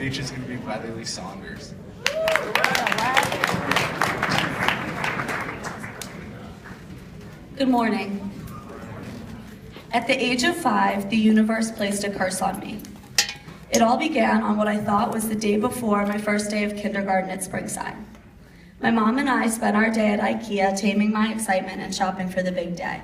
speech is going to be by Saunders. Good morning. At the age of 5, the universe placed a curse on me. It all began on what I thought was the day before my first day of kindergarten at Springside. My mom and I spent our day at IKEA taming my excitement and shopping for the big day.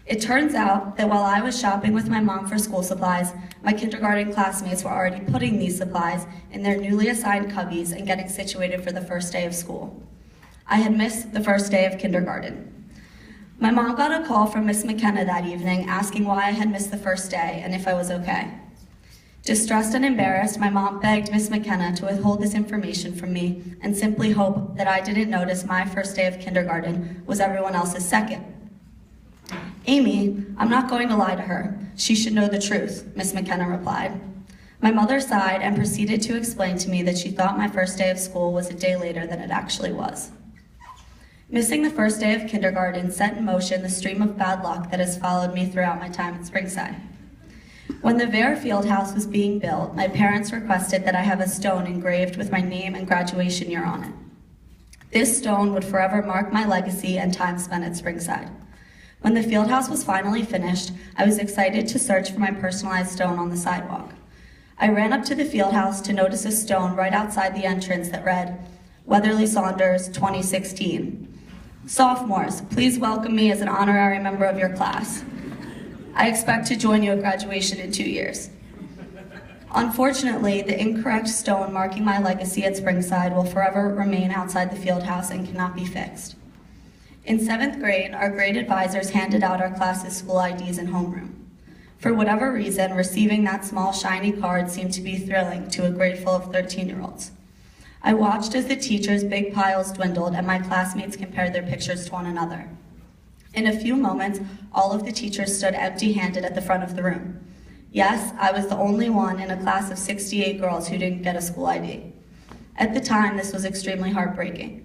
It turns out that while I was shopping with my mom for school supplies, my kindergarten classmates were already putting these supplies in their newly assigned cubbies and getting situated for the first day of school. I had missed the first day of kindergarten. My mom got a call from Miss McKenna that evening asking why I had missed the first day and if I was okay. Distressed and embarrassed, my mom begged Miss McKenna to withhold this information from me and simply hope that I didn't notice my first day of kindergarten was everyone else's second. Amy, I'm not going to lie to her. She should know the truth, Miss McKenna replied. My mother sighed and proceeded to explain to me that she thought my first day of school was a day later than it actually was. Missing the first day of kindergarten set in motion the stream of bad luck that has followed me throughout my time at Springside. When the Vare Field House was being built, my parents requested that I have a stone engraved with my name and graduation year on it. This stone would forever mark my legacy and time spent at Springside. When the field house was finally finished, I was excited to search for my personalized stone on the sidewalk. I ran up to the field house to notice a stone right outside the entrance that read, Weatherly Saunders, 2016. Sophomores, please welcome me as an honorary member of your class. I expect to join you at graduation in 2 years. Unfortunately, the incorrect stone marking my legacy at Springside will forever remain outside the field house and cannot be fixed. In 7th grade, our grade advisors handed out our class's school IDs in homeroom. For whatever reason, receiving that small shiny card seemed to be thrilling to a grade full of 13-year-olds. I watched as the teachers' big piles dwindled and my classmates compared their pictures to one another. In a few moments, all of the teachers stood empty-handed at the front of the room. Yes, I was the only one in a class of 68 girls who didn't get a school ID. At the time, this was extremely heartbreaking.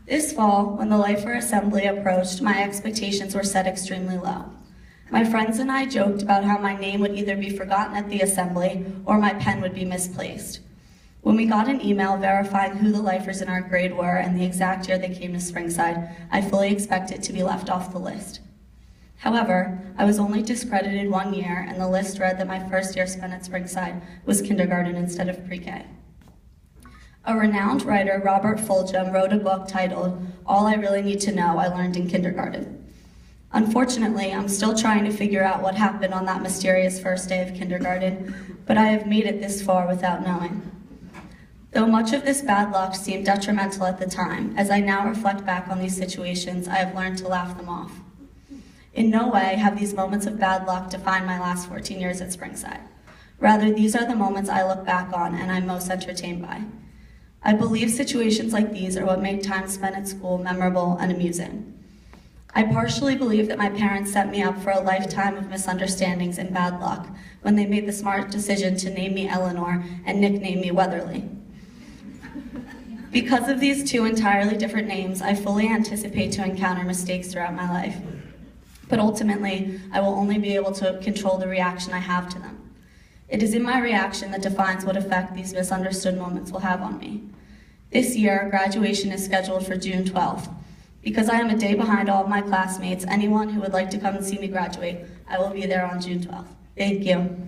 This fall, when the Lifer Assembly approached, my expectations were set extremely low. My friends and I joked about how my name would either be forgotten at the assembly or my pen would be misplaced. When we got an email verifying who the lifers in our grade were and the exact year they came to Springside, I fully expected to be left off the list. However, I was only discredited 1 year, and the list read that my first year spent at Springside was kindergarten instead of pre-K. A renowned writer, Robert Fulgham, wrote a book titled, All I Really Need to Know I Learned in Kindergarten. Unfortunately, I'm still trying to figure out what happened on that mysterious first day of kindergarten, but I have made it this far without knowing. Though much of this bad luck seemed detrimental at the time, as I now reflect back on these situations, I have learned to laugh them off. In no way have these moments of bad luck defined my last 14 years at Springside. Rather, these are the moments I look back on and I'm most entertained by. I believe situations like these are what make time spent at school memorable and amusing. I partially believe that my parents set me up for a lifetime of misunderstandings and bad luck when they made the smart decision to name me Eleanor and nickname me Weatherly. Because of these two entirely different names, I fully anticipate to encounter mistakes throughout my life. But ultimately, I will only be able to control the reaction I have to them. It is in my reaction that defines what effect these misunderstood moments will have on me. This year, graduation is scheduled for June 12th. Because I am a day behind all of my classmates, anyone who would like to come and see me graduate, I will be there on June 12th. Thank you.